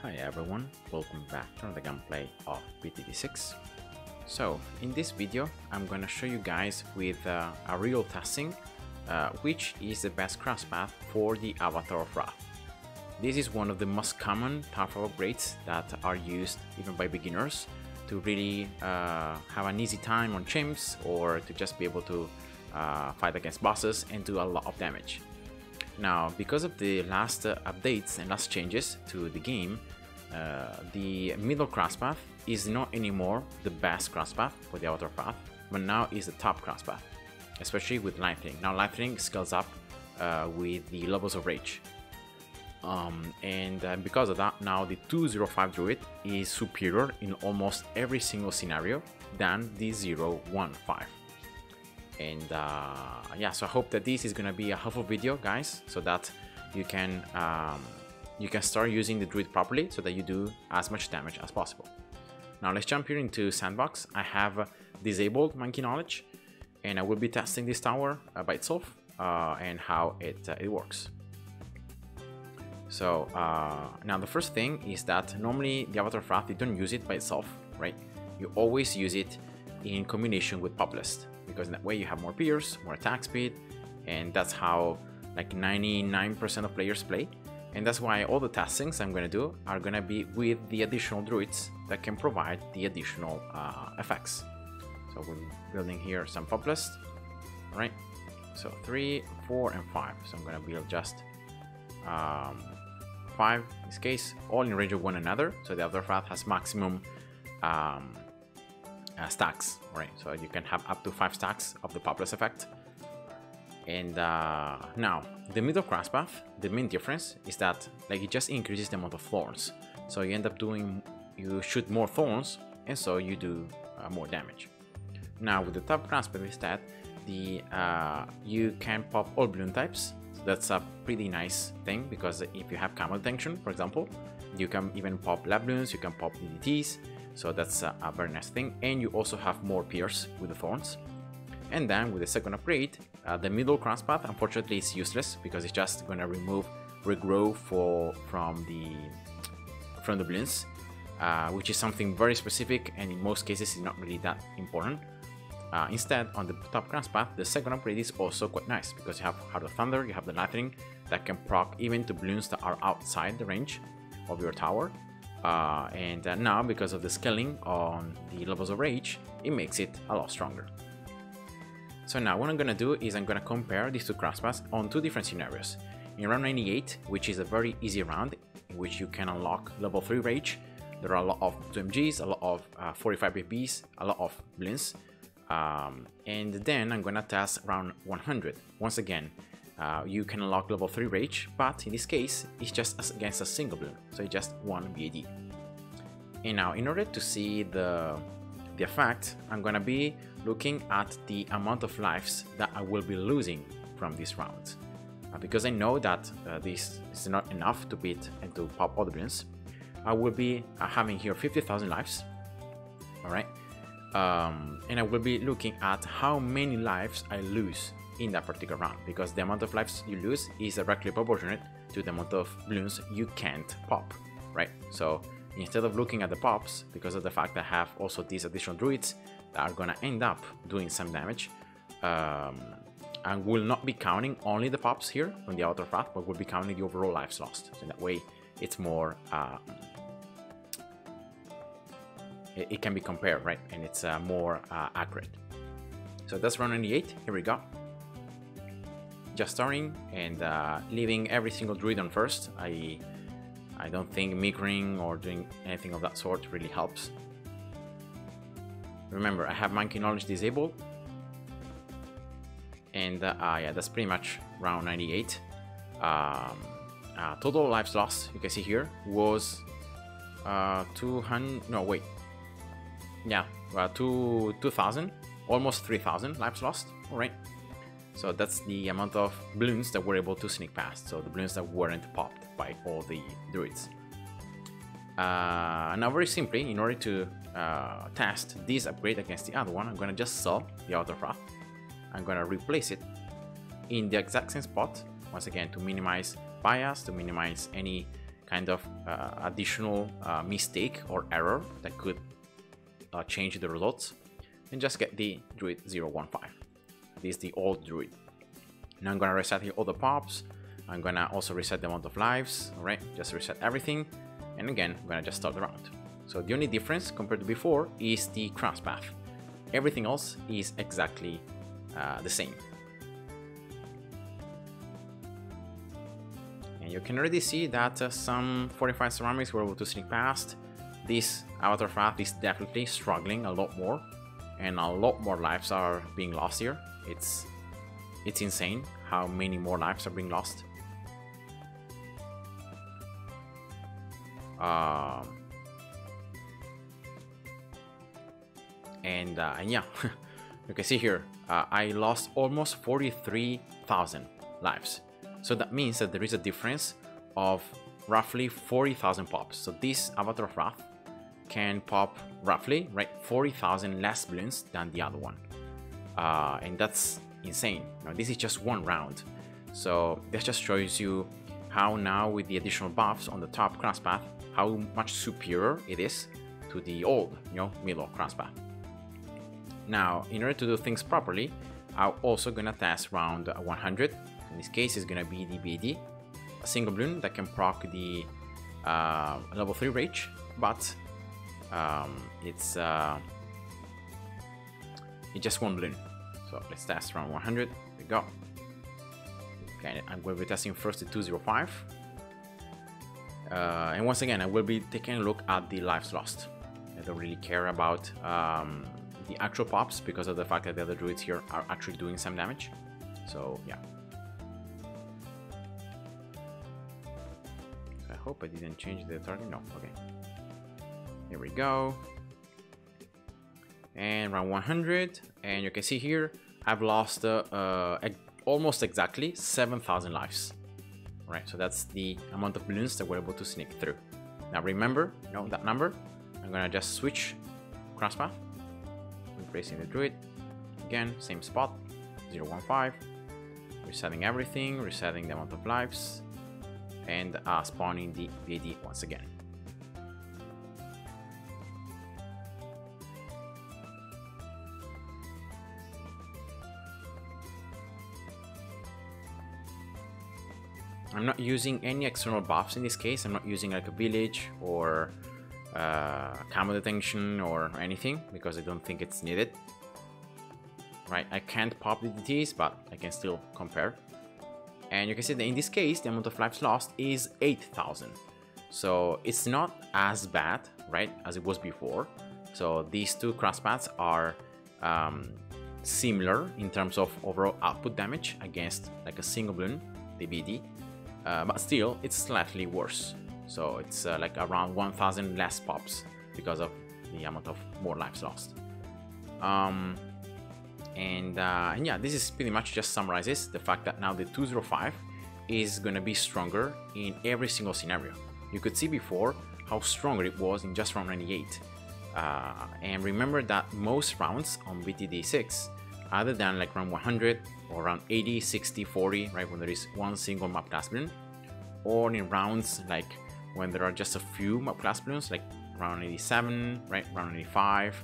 Hi everyone, welcome back to another gameplay of BTD6. So in this video I'm gonna show you guys with a real testing which is the best Crosspath for the Avatar of Wrath. This is one of the most common powerful upgrades that are used even by beginners to really have an easy time on chimps or to just be able to fight against bosses and do a lot of damage. Now, because of the last updates and last changes to the game, the middle Crosspath is not anymore the best Crosspath for the Avatar path, but now is the top Crosspath, especially with Lightning. Now Lightning scales up with the levels of Rage. Because of that, now the 205 Druid is superior in almost every single scenario than the 015. And yeah, so I hope that this is gonna be a helpful video, guys, so that you can start using the druid properly, so that you do as much damage as possible. Now let's jump here into Sandbox. I have disabled Monkey Knowledge, and I will be testing this tower by itself and how it works. So now the first thing is that normally the Avatar of Wrath, you don't use it by itself, right? You always use it in combination with Populist, because in that way you have more pierce, more attack speed, and that's how like 99% of players play. And that's why all the testings I'm going to do are going to be with the additional druids that can provide the additional effects. So we're building here some Populist, right? So 3, 4, and 5. So I'm going to build just 5 in this case, all in range of one another. So the Avatar of Wrath has maximum stacks, right? So you can have up to 5 stacks of the Populist effect. And now the middle Crosspath, the main difference is that like it just increases the amount of thorns. So you end up you shoot more thorns, and so you do more damage. Now with the top Crosspath instead, you can pop all balloon types. So that's a pretty nice thing, because if you have camo detection, for example, you can even pop lab balloons, you can pop DDTs. So that's a very nice thing, and you also have more pierce with the thorns. And then with the second upgrade, the middle Crosspath unfortunately is useless, because it's just gonna remove regrow from the Bloons, which is something very specific, and in most cases is not really that important. Instead, on the top Crosspath, the second upgrade is also quite nice, because you have Heart of Thunder, you have the Lightning that can proc even to Bloons that are outside the range of your tower. And now, because of the scaling on the levels of Rage, it makes it a lot stronger. So now what I'm gonna do is I'm gonna compare these two Crosspaths on 2 different scenarios. In round 98, which is a very easy round in which you can unlock level 3 Rage, there are a lot of 2MGs, a lot of 45 BBs, a lot of Bloons. And then I'm gonna test round 100. Once again, you can unlock level 3 Rage, but in this case, it's just against a single Bloon, so it's just 1 BAD. And now, in order to see the effect, I'm gonna be looking at the amount of lives that I will be losing from this round. Because I know that this is not enough to beat and to pop all the Bloons, I will be having here 50,000 lives, alright? And I will be looking at how many lives I lose in that particular round, because the amount of lives you lose is directly proportionate to the amount of Bloons you can't pop, right? So instead of looking at the pops, because of the fact that I have also these additional druids that are gonna end up doing some damage, I will not be counting only the pops here on the Avatar of Wrath, but will be counting the overall lives lost. So that way it's more it can be compared, right? And it's more accurate. So that's round 98. Here we go. Just starting and leaving every single druid on first. I don't think micring or doing anything of that sort really helps. Remember, I have Monkey Knowledge disabled. And yeah, that's pretty much round 98. Total lives lost, you can see here, was 200, no wait. Yeah, 2,000, almost 3,000 lives lost, alright. So that's the amount of Bloons that were able to sneak past, so the Bloons that weren't popped by all the druids. Now very simply, in order to test this upgrade against the other one, I'm gonna just sell the Avatar of Wrath. I'm gonna replace it in the exact same spot, once again to minimize bias, to minimize any kind of additional mistake or error that could change the results, and just get the druid 015. This is the old druid. Now I'm gonna reset here all the pops. I'm gonna also reset the amount of lives. All right, just reset everything, and again I'm gonna just start the round. So the only difference compared to before is the Crosspath. Everything else is exactly the same. And you can already see that some 45 ceramics were able to sneak past. This Avatar Wrath is definitely struggling a lot more, and a lot more lives are being lost here. It's insane how many more lives are being lost. And yeah, you can see here, I lost almost 43,000 lives. So that means that there is a difference of roughly 40,000 pops. So this Avatar of Wrath can pop roughly, right, 40,000 less balloons than the other one. And that's insane. Now, this is just one round. So this just shows you how now with the additional buffs on the top Crosspath, how much superior it is to the old, middle Crosspath. Now, in order to do things properly, I'm also gonna test round 100. In this case, it's gonna be the BD, a single balloon that can proc the level 3 rage, but it's just one balloon. So let's test round 100. There we go. Okay, I'm going to be testing first the 205. And once again, I will be taking a look at the lives lost. I don't really care about the actual pops because of the fact that the other druids here are actually doing some damage. So yeah. I hope I didn't change the target. No, okay. Here we go. And round 100, and you can see here I've lost almost exactly 7,000 lives. Right, so that's the amount of balloons that we're able to sneak through. Now remember, that number. I'm gonna just switch Crosspath, replacing the druid. Again, same spot, 015. Resetting everything, resetting the amount of lives, and spawning the BD once again. I'm not using any external buffs in this case. I'm not using like a village or camo detention or anything because I don't think it's needed. Right, I can't pop the DTs, but I can still compare. And you can see that in this case, the amount of lives lost is 8,000. So it's not as bad, right, as it was before. So these two Crosspaths are similar in terms of overall output damage against like a single balloon, the BD. But still, it's slightly worse. So it's like around 1,000 less pops because of the amount of more lives lost. And yeah, this is pretty much just summarizes the fact that now the 205 is going to be stronger in every single scenario. You could see before how stronger it was in just round 98. And remember that most rounds on BTD6, other than like round 100 or around 80, 60, 40, right, when there is one single map class balloon, or in rounds like when there are just a few map class balloons, like round 87, right, round 85,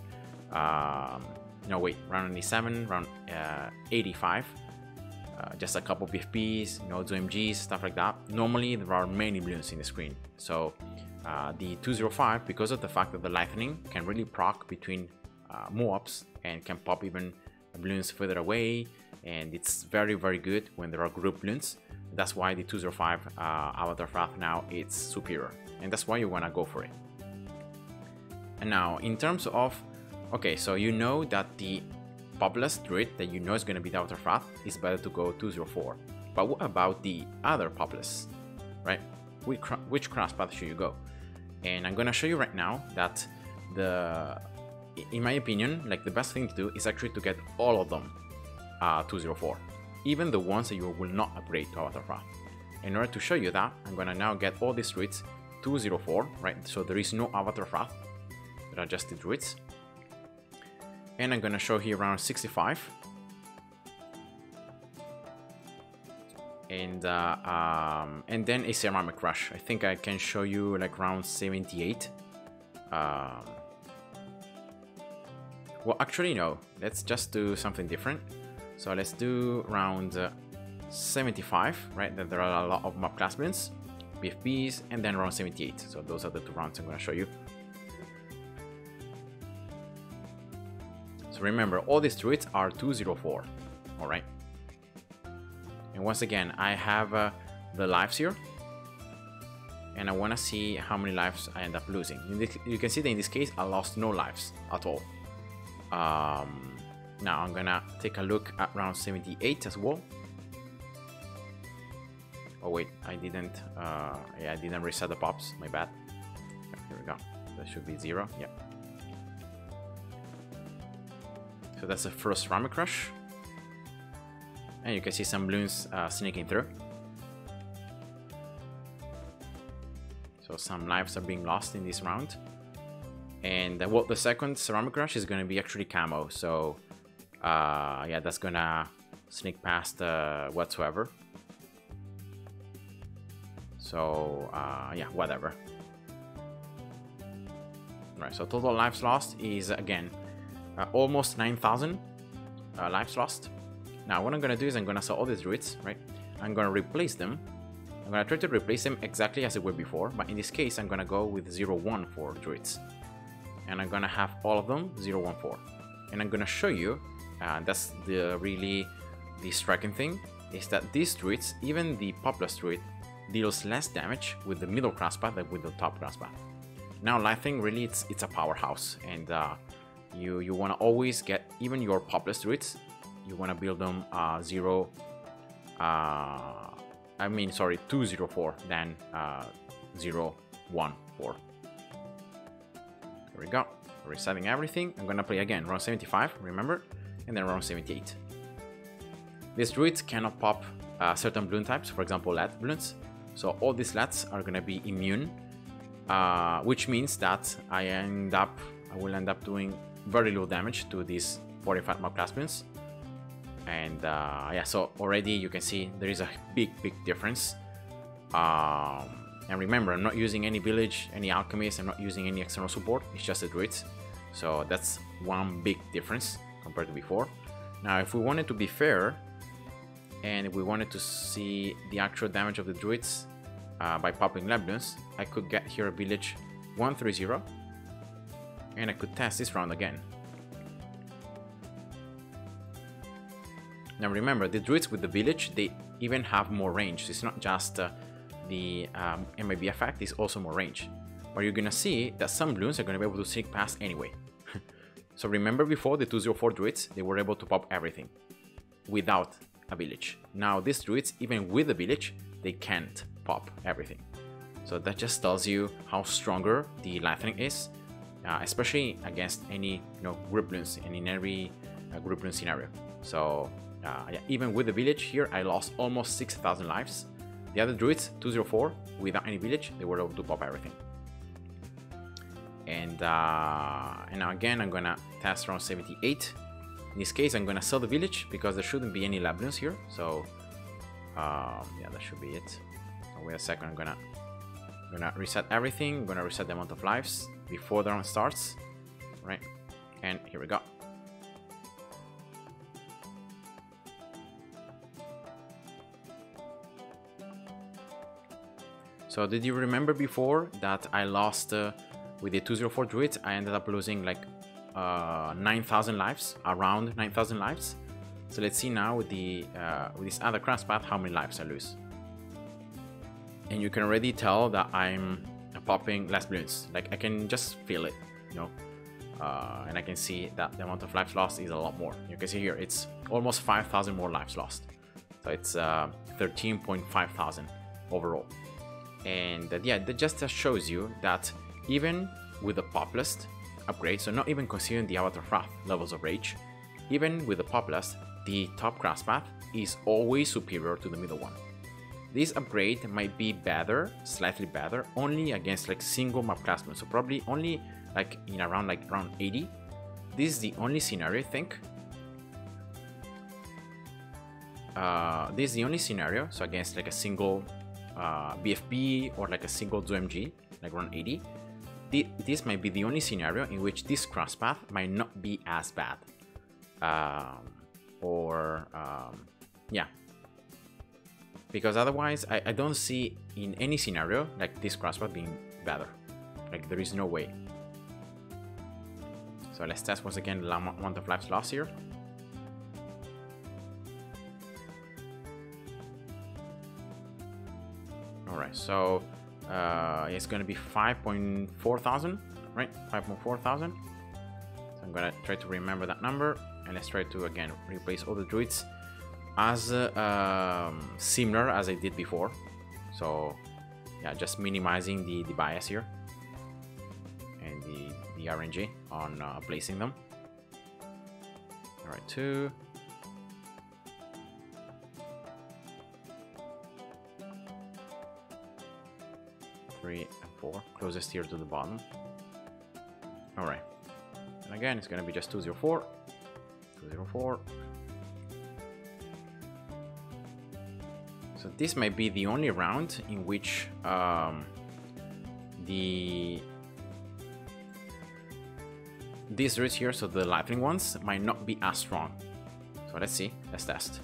no wait, round 87, round 85, just a couple BFPs, nodes, OMGs, stuff like that. Normally there are many balloons in the screen. So the 205, because of the fact that the lightning can really proc between MOABs and can pop even balloons further away, and it's very, very good when there are group balloons. That's why the 205 Avatar Wrath now it's superior, and that's why you want to go for it. And now in terms of, okay, so you know that the Populist druid that you know is going to be the Avatar Wrath is better to go 204. But what about the other Populists, right? Which Crosspath should you go? And I'm going to show you right now that in my opinion, like the best thing to do is actually to get all of them 204, even the ones that you will not upgrade to Avatar Wrath. In order to show you that, I'm gonna now get all these druids 204, right? So there is no Avatar Wrath, there are just the druids. And I'm gonna show here around 65. and then a ceramic rush. I think I can show you like round 78. Well, actually no, let's just do something different. So let's do round 75, right? That there are a lot of mob class Bloons, BFBs, and then round 78. So those are the two rounds I'm going to show you. So remember, all these druids are 204, all right? And once again, I have the lives here, and I want to see how many lives I end up losing. You can see that in this case, I lost no lives at all. Now I'm gonna take a look at round 78 as well. Oh wait, I didn't. Yeah, I didn't reset the pops. My bad. Here we go. That should be 0. Yeah. So that's the first ceramic rush, and you can see some Bloons sneaking through. So some lives are being lost in this round. And well, the second ceramic rush is going to be actually camo, so yeah, that's gonna sneak past whatsoever. So yeah, whatever. Right, so total lives lost is again almost 9,000 lives lost. Now what I'm gonna do is I'm gonna sell all these druids, right? I'm gonna replace them. I'm gonna try to replace them exactly as they were before, but in this case I'm gonna go with 0-1 for druids. And I'm gonna have all of them 0-1-4, and I'm gonna show you, that's the really the striking thing, is that these druids, even the Populist druid, deals less damage with the middle Crosspath than with the top Crosspath. Now Lightning really it's a powerhouse, and you want to always get even your Populist druids, you want to build them 2-0-4 than 0-1-4. There we go, resetting everything. I'm gonna play again round 75, remember, and then round 78. These druids cannot pop certain Bloon types, for example lead Bloons, so all these leads are gonna be immune, which means that I will end up doing very low damage to these 45 mob class Bloons. And yeah, so already you can see there is a big difference. And remember, I'm not using any village, any alchemist, I'm not using any external support, it's just the druids. So that's one big difference compared to before. Now if we wanted to be fair, and if we wanted to see the actual damage of the druids by popping Bloons, I could get here a village 1-3-0, and I could test this round again. Now remember, the druids with the village, they even have more range. It's not just the MIB effect, is also more range. But you're gonna see that some Bloons are gonna be able to sneak past anyway. So remember before the 204 druids, they were able to pop everything without a village. Now these druids, even with a village, they can't pop everything. So that just tells you how stronger the Lightning is, especially against any group Bloons and in every group Bloon scenario. So yeah, even with the village here, I lost almost 6,000 lives. The other druids, 204, without any village, they were able to pop everything. And now again, I'm gonna test round 78. In this case, I'm gonna sell the village because there shouldn't be any lab Bloons here. So yeah, that should be it. Wait a second, I'm gonna reset everything. I'm gonna reset the amount of lives before the round starts, right? And here we go. So did you remember before that I lost with the 204 druids? I ended up losing like 9,000 lives, around 9,000 lives. So let's see now with the with this other Crosspath how many lives I lose. And you can already tell that I'm popping less Bloons. Like I can just feel it, and I can see that the amount of lives lost is a lot more. You can see here it's almost 5,000 more lives lost. So it's 13.5 thousand overall. And yeah, that just shows you that even with the Populist upgrade, so not even considering the Avatar Wrath levels of rage, even with the Populist, the top Crosspath is always superior to the middle one. This upgrade might be better, slightly better, only against like single map classmen, so probably only like in around round 80. This is the only scenario I think this is the only scenario, so against like a single BFB or like a single DOMG, like run 80, this might be the only scenario in which this Crosspath might not be as bad. Yeah, because otherwise I don't see in any scenario like this Crosspath being better. Like there is no way. So let's test once again the amount of lives lost here. Alright, so it's gonna be 5.4 thousand, right? 5.4 thousand. So I'm gonna try to remember that number, and let's try to again replace all the druids as similar as I did before. So yeah, just minimizing the bias here and the RNG on placing them. Alright, 2. 3 and 4, closest here to the bottom. Alright, and again it's gonna be just 204, 204. So this might be the only round in which these druids here, so the lightning ones, might not be as strong. So let's see, let's test.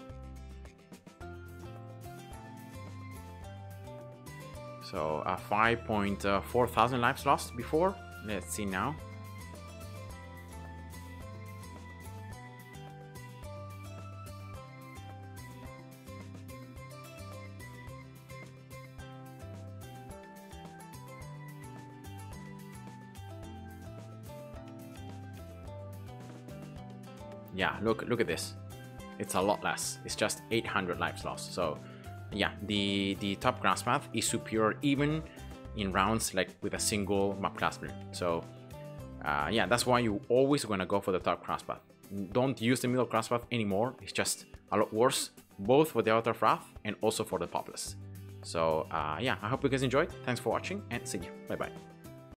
So 5.4 thousand lives lost before. Let's see now. Yeah, look at this. It's a lot less. It's just 800 lives lost. So yeah, the top Crosspath is superior even in rounds like with a single map class Bloon. So yeah, that's why you always gonna go for the top Crosspath. Don't use the middle Crosspath anymore. It's just a lot worse, both for the Altar of Wrath and also for the Populist. So yeah, I hope you guys enjoyed. Thanks for watching and see you. Bye bye.